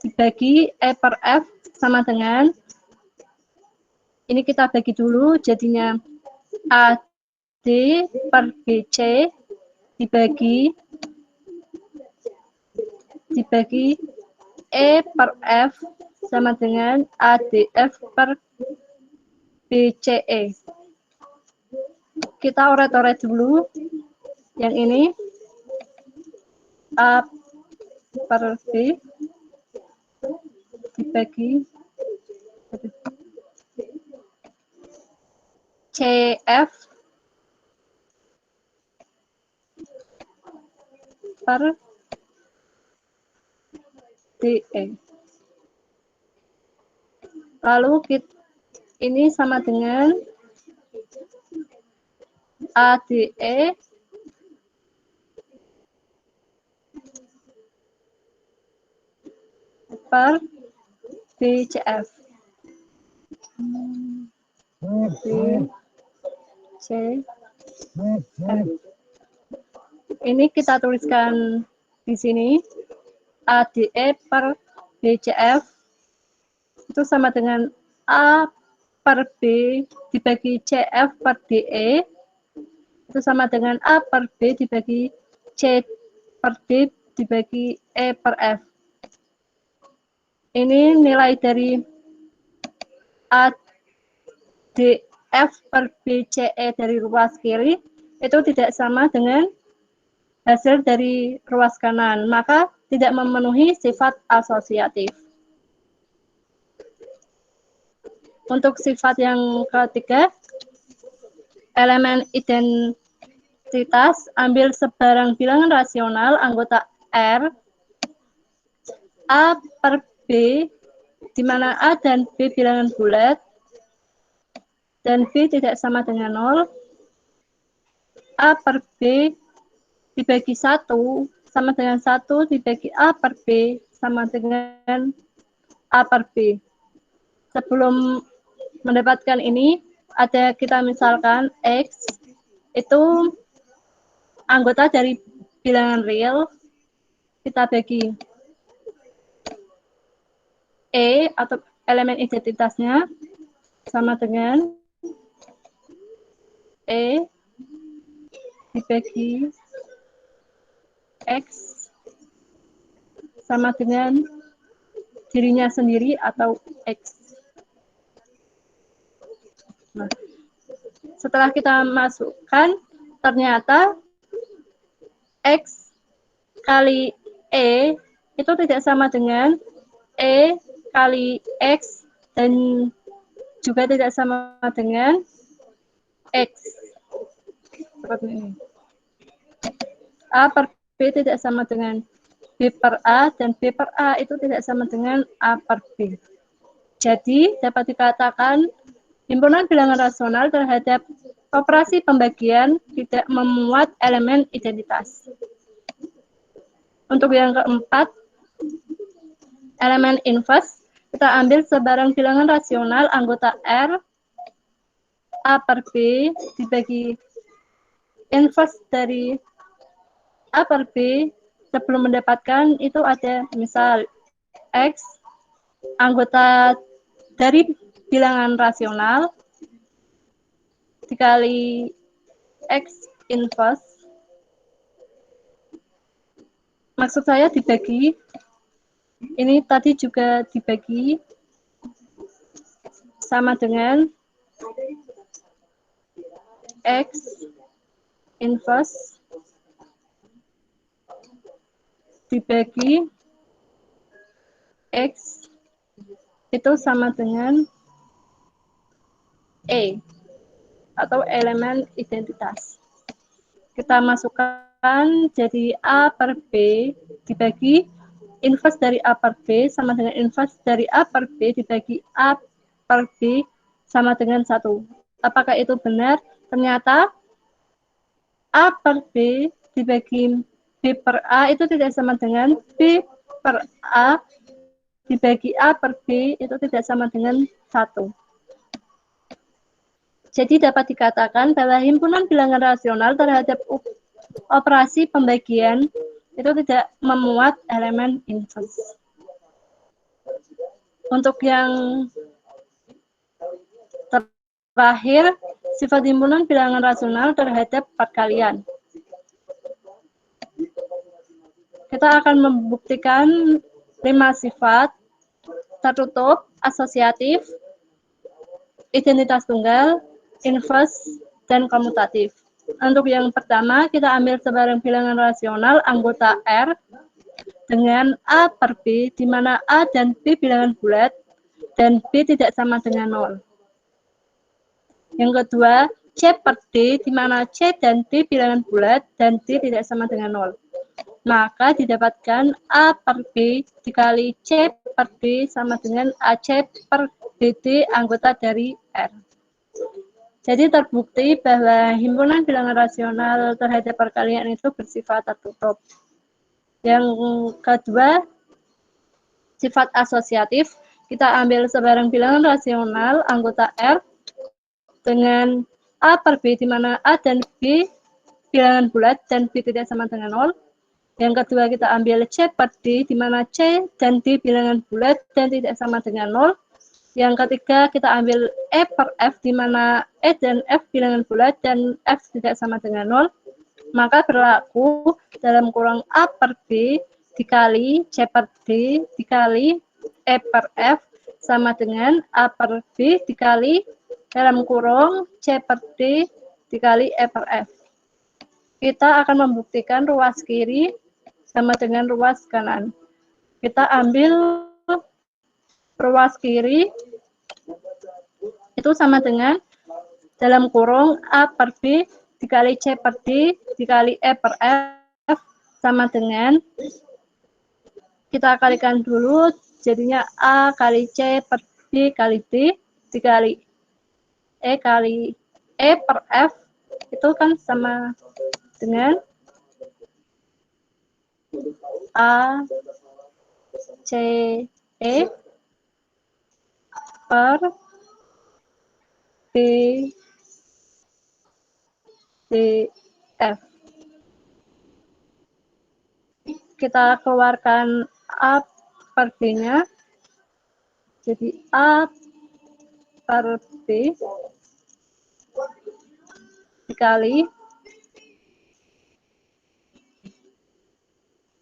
dibagi E per F sama dengan, ini kita bagi dulu, jadinya AD per BC dibagi E per F sama dengan ADF per BCE. Kita oret-oret dulu. Yang ini A per B dibagi CF per DE. Lalu ini sama dengan ADE per DCF. DCF. Ini kita tuliskan di sini. ADE per DCF itu sama dengan A per B dibagi CF per DE itu sama dengan A per B dibagi C per D dibagi E per F. Ini nilai dari ADF per BCE dari ruas kiri itu tidak sama dengan hasil dari ruas kanan, maka tidak memenuhi sifat asosiatif. Untuk sifat yang ketiga, elemen identitas, ambil sebarang bilangan rasional anggota R, A per B, di mana A dan B bilangan bulat, dan B tidak sama dengan 0, A per B dibagi 1 sama dengan 1 dibagi A per B sama dengan A per B. Sebelum mendapatkan ini, ada kita misalkan X itu anggota dari bilangan real, kita bagi E atau elemen identitasnya sama dengan E dibagi X sama dengan dirinya sendiri atau X. Nah, setelah kita masukkan, ternyata X kali E itu tidak sama dengan E kali X dan juga tidak sama dengan X. Seperti ini. A per B tidak sama dengan B per A, dan B per A itu tidak sama dengan A per B. Jadi, dapat dikatakan himpunan bilangan rasional terhadap operasi pembagian tidak memuat elemen identitas. Untuk yang keempat, elemen inverse, kita ambil sebarang bilangan rasional anggota R, A per B dibagi inverse dari A per B. Sebelum mendapatkan itu ada misal X anggota dari bilangan rasional dikali X inverse, maksud saya dibagi, ini tadi juga dibagi sama dengan X inverse dibagi X itu sama dengan E atau elemen identitas. Kita masukkan jadi A per B dibagi inverse dari A per B sama dengan inverse dari A per B dibagi A per B sama dengan 1. Apakah itu benar? Ternyata A per B dibagi B per A itu tidak sama dengan B per A dibagi A per B itu tidak sama dengan 1. Jadi dapat dikatakan bahwa himpunan bilangan rasional terhadap operasi pembagian itu tidak memuat elemen inverse. Untuk yang terakhir, sifat himpunan bilangan rasional terhadap perkalian. Kita akan membuktikan 5 sifat: tertutup, asosiatif, identitas tunggal, inverse, dan komutatif. Untuk yang pertama, kita ambil sebarang bilangan rasional anggota R dengan A per B, di mana A dan B bilangan bulat, dan B tidak sama dengan 0. Yang kedua, C per D, di mana C dan D bilangan bulat, dan D tidak sama dengan 0. maka didapatkan A per B dikali C per D sama dengan AC per BD anggota dari R. Jadi terbukti bahwa himpunan bilangan rasional terhadap perkalian itu bersifat tertutup. Yang kedua, sifat asosiatif. Kita ambil sebarang bilangan rasional anggota R dengan A per B, di mana A dan B bilangan bulat dan B tidak sama dengan 0. Yang kedua, kita ambil C per D, di mana C dan D bilangan bulat dan tidak sama dengan 0. Yang ketiga, kita ambil E per F, di mana E dan F bilangan bulat dan F tidak sama dengan 0. Maka berlaku dalam kurung A per B dikali C per D dikali E per F sama dengan A per B dikali dalam kurung C per D dikali E per F. Kita akan membuktikan ruas kiri sama dengan ruas kanan. Kita ambil ruas kiri itu sama dengan dalam kurung A per B dikali C per D dikali E per F sama dengan, kita kalikan dulu, jadinya A kali C per B kali D dikali E kali E per F itu kan sama dengan A C E per B D F. Kita keluarkan A per B-nya, jadi A per B dikali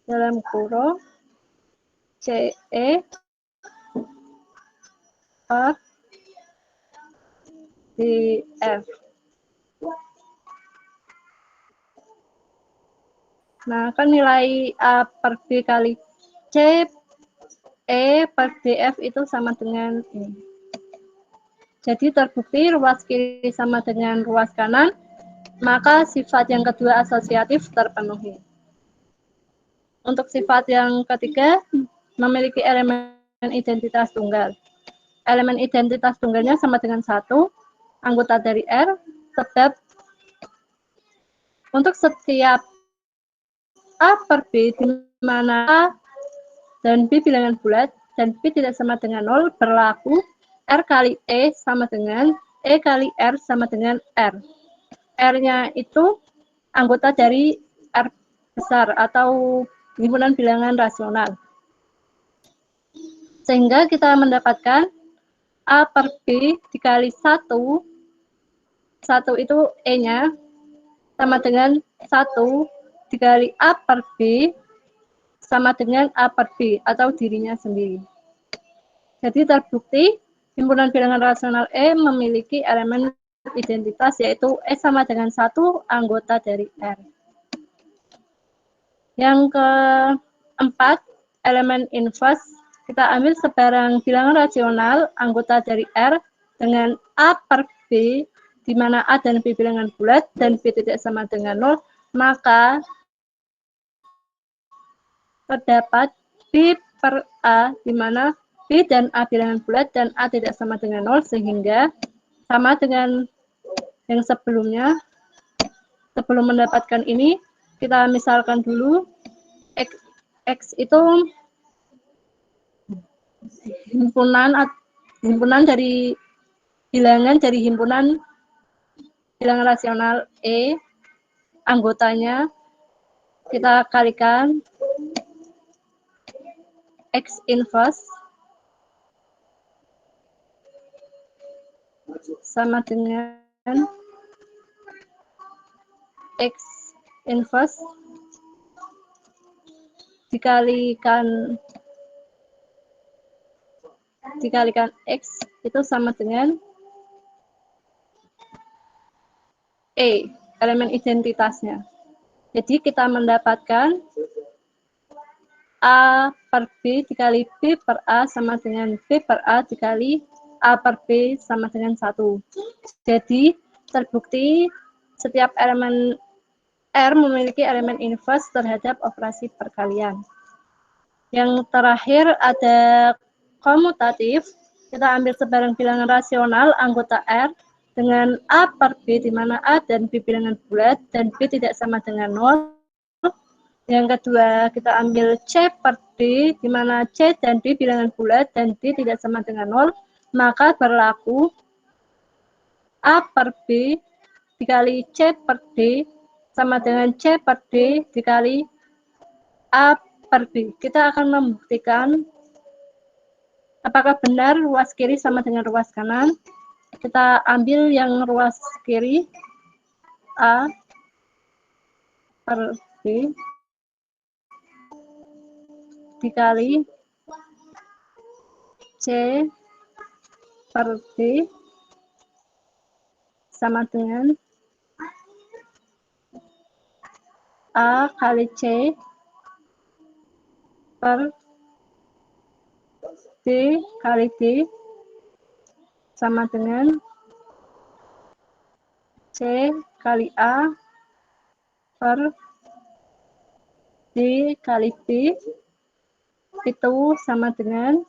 dalam kurung CE per DF. Nah, kan nilai A per B kali C E per DF itu sama dengan ini. Jadi terbukti ruas kiri sama dengan ruas kanan, maka sifat yang kedua asosiatif terpenuhi. Untuk sifat yang ketiga, memiliki elemen identitas tunggal. Elemen identitas tunggalnya sama dengan 1, anggota dari R, sebab untuk setiap A per B, di mana A dan B bilangan bulat, dan B tidak sama dengan 0, berlaku R kali E sama dengan E kali R sama dengan R. R-nya itu anggota dari R besar atau himpunan bilangan rasional. Sehingga kita mendapatkan A per B dikali 1, 1 itu E-nya, sama dengan 1 dikali A per B sama dengan A per B atau dirinya sendiri. Jadi terbukti himpunan bilangan rasional E memiliki elemen identitas, yaitu E sama dengan 1 anggota dari R. Yang keempat, elemen inverse. Kita ambil sebarang bilangan rasional anggota dari R dengan A per B, di mana A dan B bilangan bulat dan B tidak sama dengan 0, maka terdapat B per A, di mana B dan A bilangan bulat dan A tidak sama dengan 0, sehingga sama dengan yang sebelumnya. Sebelum mendapatkan ini, kita misalkan dulu, X itu himpunan dari bilangan dari himpunan bilangan rasional E, anggotanya kita kalikan X inverse sama dengan X inverse dikalikan X itu sama dengan E, elemen identitasnya. Jadi kita mendapatkan A per B dikali B per A sama dengan B per A dikali A per B sama dengan 1. Jadi terbukti setiap elemen R memiliki elemen inverse terhadap operasi perkalian. Yang terakhir ada komutatif. Kita ambil sebarang bilangan rasional anggota R dengan A per B, di mana A dan B bilangan bulat dan B tidak sama dengan 0. Yang kedua, kita ambil C per D, di mana C dan D bilangan bulat dan D tidak sama dengan 0. Maka berlaku A per B dikali C per D sama dengan C per D dikali A per B. Kita akan membuktikan apakah benar ruas kiri sama dengan ruas kanan. Kita ambil yang ruas kiri, A per B dikali C per D sama dengan A kali C per D kali D sama dengan C kali A per D kali B itu sama dengan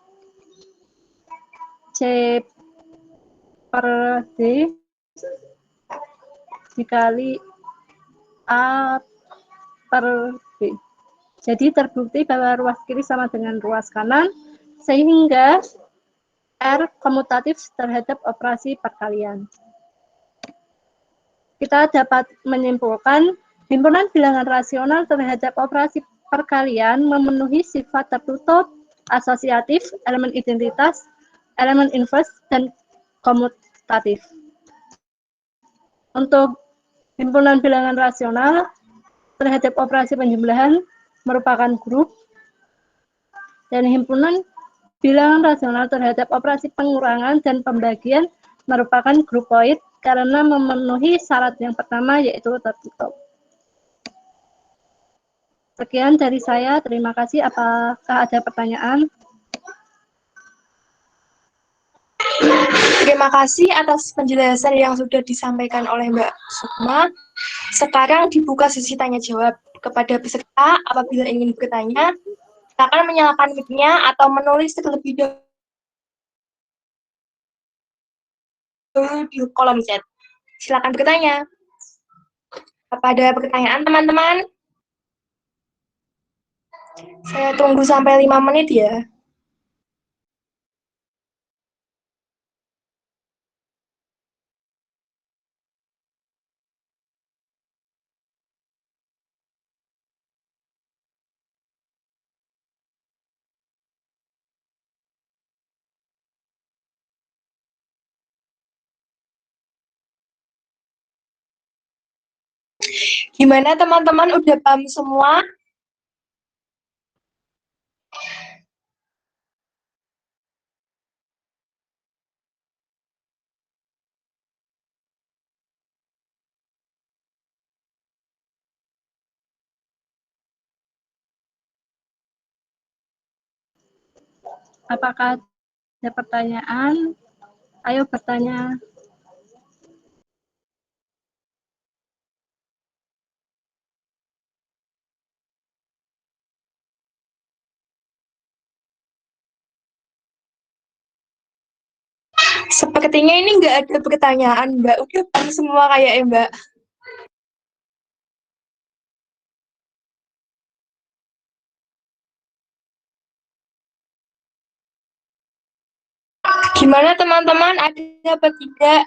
C per D dikali A per B. Jadi terbukti bahwa ruas kiri sama dengan ruas kanan, sehingga R komutatif terhadap operasi perkalian. Kita dapat menyimpulkan himpunan bilangan rasional terhadap operasi perkalian memenuhi sifat tertutup, asosiatif, elemen identitas, elemen inverse, dan komutatif. Untuk himpunan bilangan rasional terhadap operasi penjumlahan merupakan grup, dan himpunan bilangan rasional terhadap operasi pengurangan dan pembagian merupakan grupoid karena memenuhi syarat yang pertama, yaitu tertutup. Sekian dari saya, terima kasih. Apakah ada pertanyaan? Terima kasih atas penjelasan yang sudah disampaikan oleh Mbak Sukma. Sekarang dibuka sesi tanya jawab kepada peserta. Apabila ingin bertanya, silakan menyalakan mic-nya atau menulis terlebih dahulu di kolom chat. Silakan bertanya. Apa ada pertanyaan, teman-teman? Saya tunggu sampai 5 menit ya. Gimana teman-teman, udah paham semua? Apakah ada pertanyaan? Ayo bertanya. Sepertinya ini nggak ada pertanyaan, Mbak. Udah paham semua kayaknya, Mbak. Gimana teman-teman, ada apa tidak?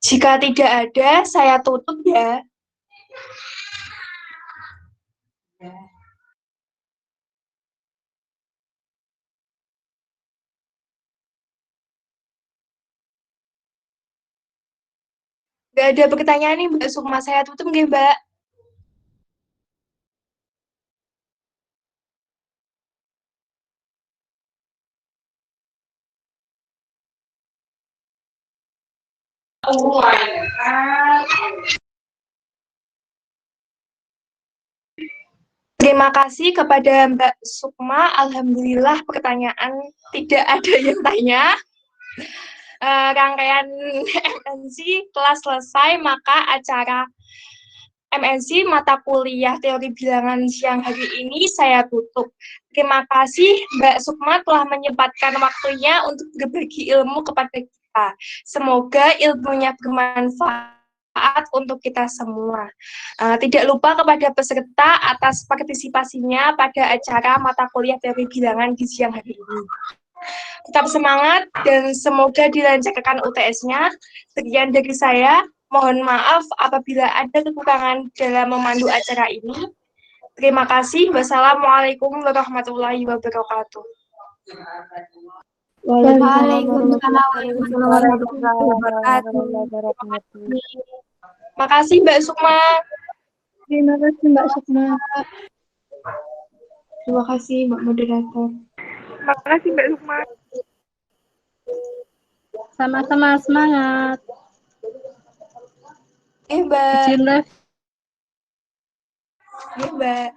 Jika tidak ada, saya tutup ya. Nggak ada pertanyaan nih, Mbak Sukma. Saya tutup nggih, Mbak. Terima kasih kepada Mbak Sukma. Alhamdulillah pertanyaan tidak ada yang tanya. Rangkaian MNC telah selesai, maka acara MNC mata kuliah teori bilangan siang hari ini saya tutup. Terima kasih Mbak Sukma telah menyempatkan waktunya untuk berbagi ilmu kepada kita. Semoga ilmunya bermanfaat untuk kita semua. Tidak lupa kepada peserta atas partisipasinya pada acara mata kuliah teori bilangan di siang hari ini. Tetap semangat dan semoga dilancarkan UTS-nya. Sekian dari saya. Mohon maaf apabila ada kekurangan dalam memandu acara ini. Terima kasih. Wassalamualaikum warahmatullahi wabarakatuh. Waalaikumsalam warahmatullahi wabarakatuh. Makasih Mbak Sukma. Terima kasih Mbak Sukma. Terima kasih Mbak Moderator. Makasih Mbak Sukma. Sama-sama, semangat. Mbak. Izin live. Mbak.